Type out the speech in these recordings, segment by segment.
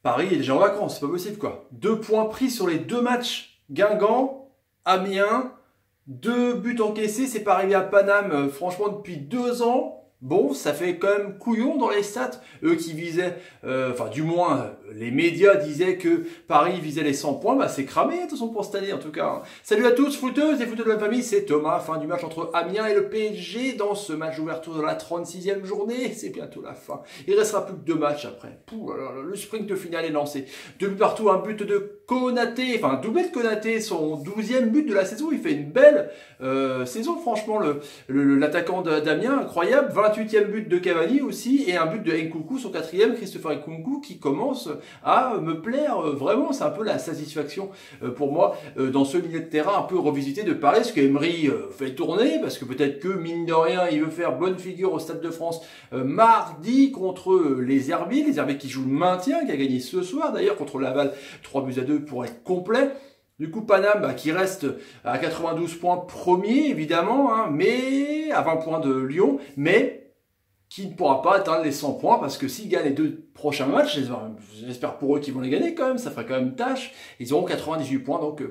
Paris est déjà en vacances, c'est pas possible quoi. 2 points pris sur les 2 matchs. Guingamp, Amiens, 2 buts encaissés, c'est pas arrivé à Paname, franchement, depuis 2 ans. Bon, ça fait quand même couillon dans les stats. Eux qui visaient, enfin du moins, les médias disaient que Paris visait les 100 points. Bah c'est cramé de toute façon pour cette année en tout cas. Salut à tous, footeuses et footeux de la famille, c'est Thomas. Fin du match entre Amiens et le PSG dans ce match d'ouverture de la 36e journée. C'est bientôt la fin. Il restera plus que 2 matchs après. Pouh, alors, le sprint final est lancé. 2 buts partout, un but de Konaté, enfin un doublé de Konaté, son 12e but de la saison. Il fait une belle saison franchement, l'attaquant d'Amiens, incroyable. 28e but de Cavani aussi et un but de Nkunku, son 4e, Christopher Nkunku, qui commence à me plaire vraiment. C'est un peu la satisfaction pour moi dans ce milieu de terrain un peu revisité de Paris, ce que Emery fait tourner, parce que peut-être que mine de rien il veut faire bonne figure au Stade de France mardi contre les Herbiers qui jouent le maintien, qui a gagné ce soir d'ailleurs contre Laval 3-2 pour être complet. Du coup, Paname qui reste à 92 points premier, évidemment, hein, mais à 20 points de Lyon, mais qui ne pourra pas atteindre les 100 points, parce que s'ils gagnent les 2 prochains matchs, j'espère pour eux qu'ils vont les gagner quand même, ça ferait quand même tâche, ils auront 98 points, donc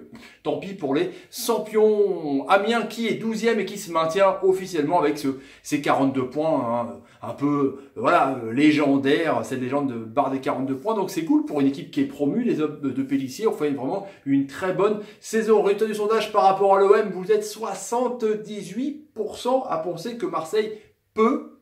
tant pis pour les champions. Amiens qui est 12e et qui se maintient officiellement avec ses 42 points, hein, un peu voilà légendaire, cette légende de barre des 42 points, donc c'est cool pour une équipe qui est promue, les hommes de Pélissier. On fait vraiment une très bonne saison. Résultat du sondage par rapport à l'OM, vous êtes 78% à penser que Marseille peut,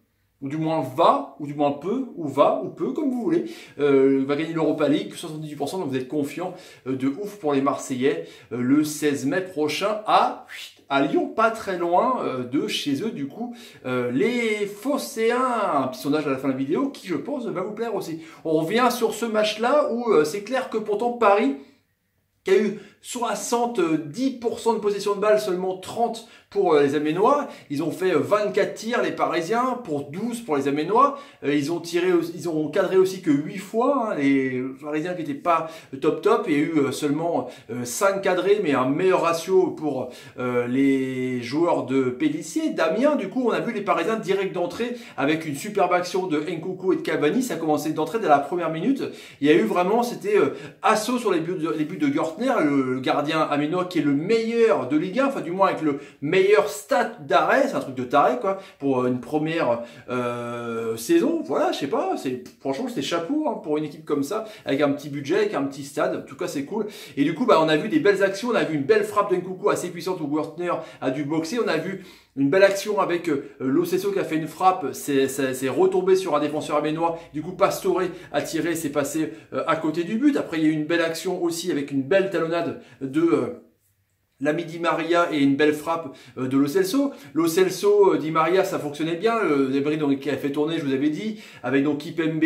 ou du moins va, ou du moins peut, ou va, ou peut, comme vous voulez, va gagner l'Europa League, 78%, donc vous êtes confiants de ouf pour les Marseillais, le 16 mai prochain à Lyon, pas très loin de chez eux, du coup, les Phocéens, un petit sondage à la fin de la vidéo, qui je pense va vous plaire aussi. On revient sur ce match-là, où c'est clair que pourtant Paris, qui a eu 70% de possession de balle, seulement 30 pour les Aménois. Ils ont fait 24 tirs, les Parisiens, pour 12 pour les Aménois. Ils ont cadré aussi que 8 fois, hein, les Parisiens qui n'étaient pas top. Il y a eu seulement 5 cadrés, mais un meilleur ratio pour les joueurs de Pélissier. D'Amiens, du coup, on a vu les Parisiens direct d'entrée avec une superbe action de Nkunku et de Cavani. Ça a commencé d'entrée dès la première minute. Il y a eu vraiment, c'était assaut sur les buts de Görtner, le gardien aménois qui est le meilleur de Ligue 1, enfin du moins avec le meilleur stat d'arrêt, c'est un truc de taré quoi, pour une première saison. Voilà, je sais pas, franchement c'était chapeau hein, pour une équipe comme ça, avec un petit budget, avec un petit stade, en tout cas c'est cool. Et du coup on a vu des belles actions, on a vu une belle frappe de Nkunku assez puissante où Görtner a dû boxer, on a vu une belle action avec Lo Celso qui a fait une frappe, c'est retombé sur un défenseur aménois. Du coup, Pastore a tiré, c'est passé à côté du but. Après, il y a eu une belle action aussi avec une belle talonnade de l'ami Di Maria et une belle frappe de Lo Celso. Lo Celso, Di Maria, ça fonctionnait bien. Emery donc qui a fait tourner, je vous avais dit, avec donc Kipembe,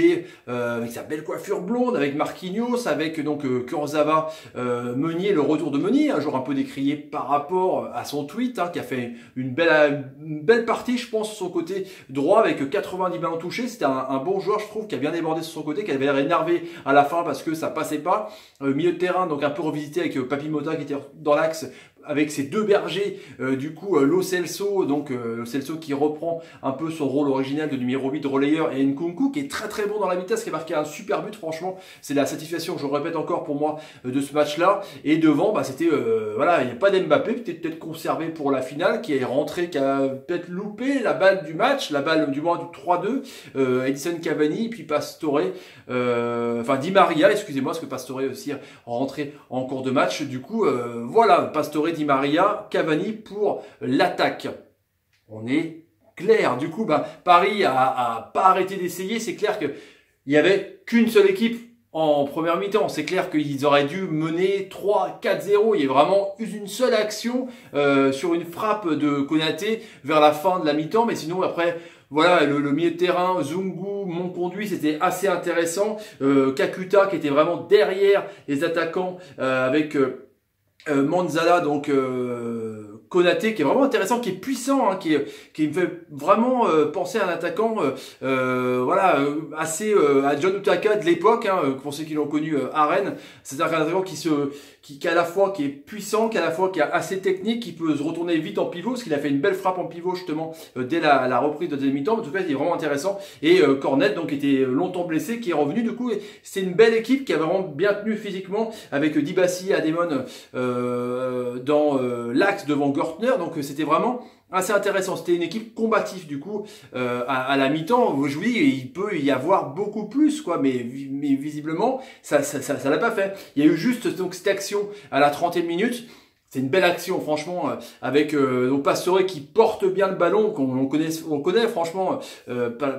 avec sa belle coiffure blonde, avec Marquinhos, avec donc Kurzawa, Meunier, le retour de Meunier, un joueur un peu décrié par rapport à son tweet, hein, qui a fait une belle partie, je pense, sur son côté droit, avec 90 ballons touchés. C'était un bon joueur, je trouve, qui a bien débordé sur son côté, qui avait l'air énervé à la fin parce que ça passait pas. Milieu de terrain, donc un peu revisité avec Papi Mota qui était dans l'axe, avec ses 2 bergers, du coup Lo Celso, donc Lo Celso qui reprend un peu son rôle original de numéro 8 relayeur, et Nkunku qui est très bon dans la vitesse, qui a marqué un super but, franchement c'est la satisfaction, je le répète encore pour moi, de ce match là. Et devant c'était voilà, il n'y a pas d'Mbappé, peut-être conservé pour la finale, qui est rentré, qui a peut-être loupé la balle du match, la balle du moins du 3-2, Edison Cavani, et puis Pastore, enfin Di Maria, excusez-moi, parce que Pastore aussi rentré en cours de match. Du coup voilà, Pastore, Di Maria, Cavani pour l'attaque. On est clair. Du coup, Paris a pas arrêté d'essayer. C'est clair qu'il n'y avait qu'une seule équipe en première mi-temps. C'est clair qu'ils auraient dû mener 3-4-0. Il y a vraiment eu une seule action sur une frappe de Konaté vers la fin de la mi-temps. Mais sinon, après, voilà, le milieu de terrain, Zungu, Monconduit, c'était assez intéressant. Kakuta qui était vraiment derrière les attaquants avec Manzala, donc Konaté qui est vraiment intéressant, qui est puissant, hein, qui me fait vraiment penser à un attaquant voilà, assez à John Utaka de l'époque, hein, pour ceux qui l'ont connu à Rennes. C'est-à-dire qu'un attaquant qui à la fois qui est puissant, qui à la fois qui est assez technique, qui peut se retourner vite en pivot, parce qu'il a fait une belle frappe en pivot justement dès la reprise de deuxième mi-temps. En tout cas, il est vraiment intéressant. Et Cornet, donc, était longtemps blessé, qui est revenu. Du coup, c'est une belle équipe qui a vraiment bien tenu physiquement, avec Dibassi et Ademon dans l'axe devant Gortner. Donc, c'était vraiment assez intéressant. C'était une équipe combative du coup à la mi-temps. Je vous dis, il peut y avoir beaucoup plus, quoi, mais visiblement ça l'a pas fait. Il y a eu juste donc cette action à la 30e minute. C'est une belle action, franchement, avec donc Pastore qui porte bien le ballon, on connaît franchement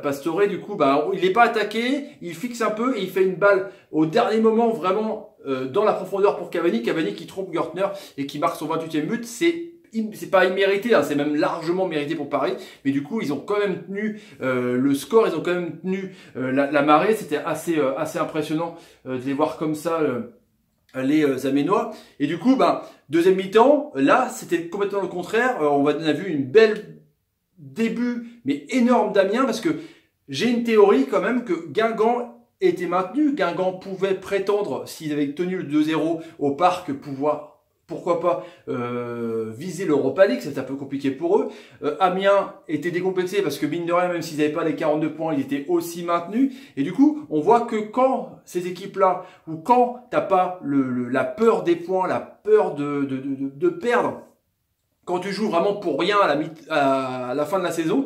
Pastore. Du coup, bah, il n'est pas attaqué, il fixe un peu et il fait une balle au dernier moment, vraiment dans la profondeur pour Cavani. Cavani qui trompe Gortner et qui marque son 28e but. C'est pas immérité, hein, c'est même largement mérité pour Paris, mais du coup ils ont quand même tenu le score, ils ont quand même tenu la marée. C'était assez impressionnant de les voir comme ça, les Aménois. Et du coup, bah, deuxième mi-temps, là c'était complètement le contraire. On a vu une belle début, mais énorme d'Amiens, parce que j'ai une théorie quand même que Guingamp était maintenu. Guingamp pouvait prétendre, s'ils avaient tenu le 2-0 au Parc, pourquoi pas viser l'Europa League. C'est un peu compliqué pour eux. Amiens était décomplexé parce que mine de rien, même s'ils n'avaient pas les 42 points, ils étaient aussi maintenus. Et du coup, on voit que quand ces équipes-là, ou quand t'as pas la peur des points, la peur de perdre, quand tu joues vraiment pour rien à la fin de la saison,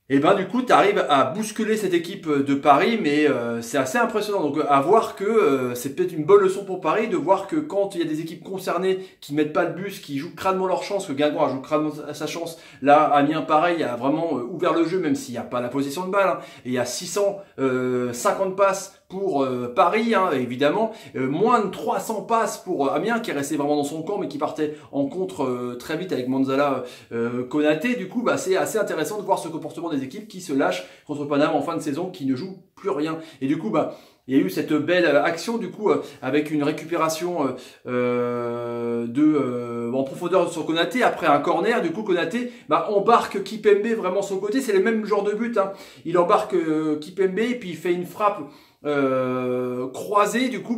et ben du coup, tu arrives à bousculer cette équipe de Paris, mais c'est assez impressionnant. Donc à voir que c'est peut-être une bonne leçon pour Paris de voir que quand il y a des équipes concernées qui mettent pas le bus, qui jouent crânement leur chance, que Guingamp a joué crânement sa chance, là Amiens pareil a vraiment ouvert le jeu, même s'il n'y a pas la possession de balle, hein, et il y a 650 passes pour Paris, hein, évidemment, moins de 300 passes pour Amiens qui est resté vraiment dans son camp mais qui partait en contre très vite avec Manzala, Konaté. Du coup, bah, c'est assez intéressant de voir ce comportement des équipes qui se lâchent contre Paname en fin de saison, qui ne jouent plus rien. Et du coup, bah, il y a eu cette belle action du coup avec une récupération en profondeur sur Konaté après un corner. Du coup Konaté embarque Kipembe vraiment sur le côté. C'est le même genre de but, hein. Il embarque Kipembe et puis il fait une frappe croisée. Du coup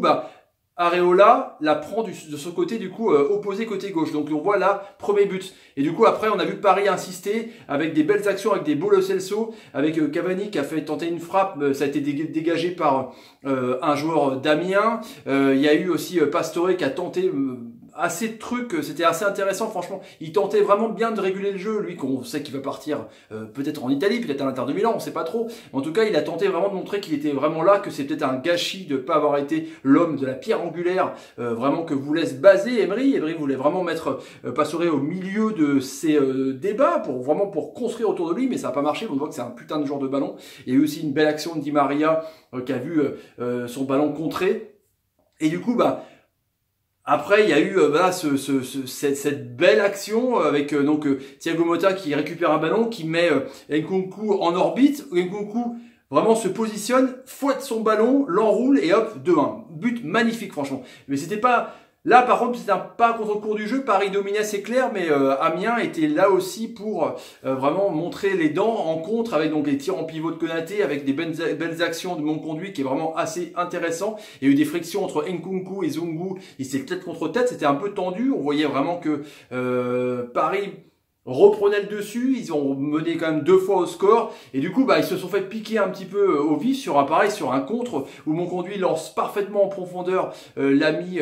Areola la prend de son côté, du coup opposé côté gauche. Donc on voit là premier but. Et du coup après on a vu Paris insister avec des belles actions, avec des beaux Lo Celso, avec Cavani qui a fait tenter une frappe, ça a été dégagé par un joueur d'Amiens. Il y a eu aussi Pastore qui a tenté assez de trucs, c'était assez intéressant franchement. Il tentait vraiment bien de réguler le jeu, lui qu'on sait qu'il va partir peut-être en Italie, peut-être à l'Inter de Milan, on sait pas trop. En tout cas, il a tenté vraiment de montrer qu'il était vraiment là, que c'est peut-être un gâchis de pas avoir été l'homme de la pierre angulaire, vraiment que vous laisse baser Emery. Emery voulait vraiment mettre Pastore au milieu de ces débats pour construire autour de lui, mais ça n'a pas marché. On voit que c'est un putain de joueur de ballon. Il y a eu aussi une belle action de Di Maria qui a vu son ballon contré. Et du coup, après, il y a eu cette belle action avec Thiago Motta qui récupère un ballon, qui met Nkunku en orbite. Nkunku vraiment se positionne, fouette son ballon, l'enroule et hop, 2-1. But magnifique franchement. Mais c'était pas... Là, par contre, c'était pas contre le cours du jeu. Paris dominait, c'est clair, mais Amiens était là aussi pour vraiment montrer les dents en contre avec donc les tirs en pivot de Konaté, avec des belles actions de Monconduit qui est vraiment assez intéressant. Il y a eu des frictions entre Nkunku et Zungu. Ils étaient tête contre tête, c'était un peu tendu. On voyait vraiment que Paris reprenait le dessus, ils ont mené quand même 2 fois au score, et du coup ils se sont fait piquer un petit peu au vif sur un contre où Monconduit lance parfaitement en profondeur l'ami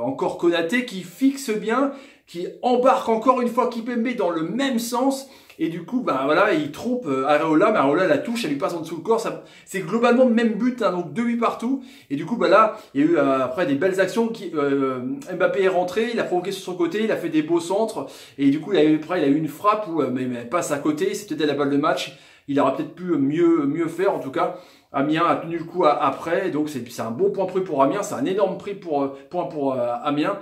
encore Konaté qui fixe bien, qui embarque encore une fois Kipembe dans le même sens. Et du coup, il trompe Areola, mais Areola la touche, elle lui passe en dessous le corps. C'est globalement le même but, hein, donc 2 buts partout. Et du coup, là, il y a eu après des belles actions. Mbappé est rentré, il a provoqué sur son côté, il a fait des beaux centres. Et du coup, après, il a eu une frappe où il passe à côté. C'était peut-être la balle de match. Il aurait peut-être pu mieux faire, en tout cas. Amiens a tenu le coup après, donc c'est un bon point pris pour Amiens, c'est un énorme point pour Amiens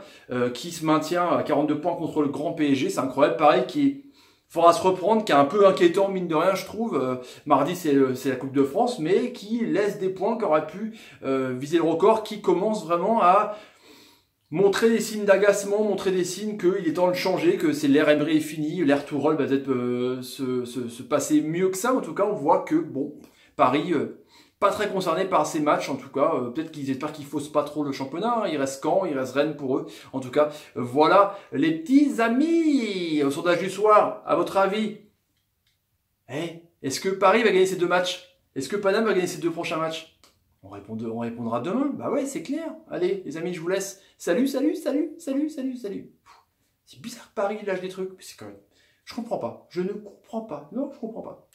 qui se maintient à 42 points contre le grand PSG. C'est incroyable, pareil, qui faudra se reprendre, qui est un peu inquiétant mine de rien je trouve. Mardi c'est la Coupe de France, mais qui laisse des points qui auraient pu viser le record, qui commence vraiment à montrer des signes d'agacement, montrer des signes qu'il est temps de changer, que c'est l'ère Emery est fini, l'ère Tourelle va peut-être se passer mieux que ça. En tout cas, on voit que, bon, Paris, pas très concerné par ces matchs, en tout cas. Peut-être qu'ils espèrent qu'ils faussent pas trop le championnat. Hein. Il reste Caen, il reste Rennes pour eux. En tout cas, voilà les petits amis. Au sondage du soir, à votre avis, est-ce que Paris va gagner ces 2 matchs? Est-ce que Paname va gagner ces 2 prochains matchs? On répondra demain. Bah ouais, c'est clair. Allez, les amis, je vous laisse. Salut, salut, salut, salut, salut, salut. C'est bizarre que Paris lâche des trucs. C'est quand même... Je comprends pas. Je ne comprends pas. Non, je comprends pas.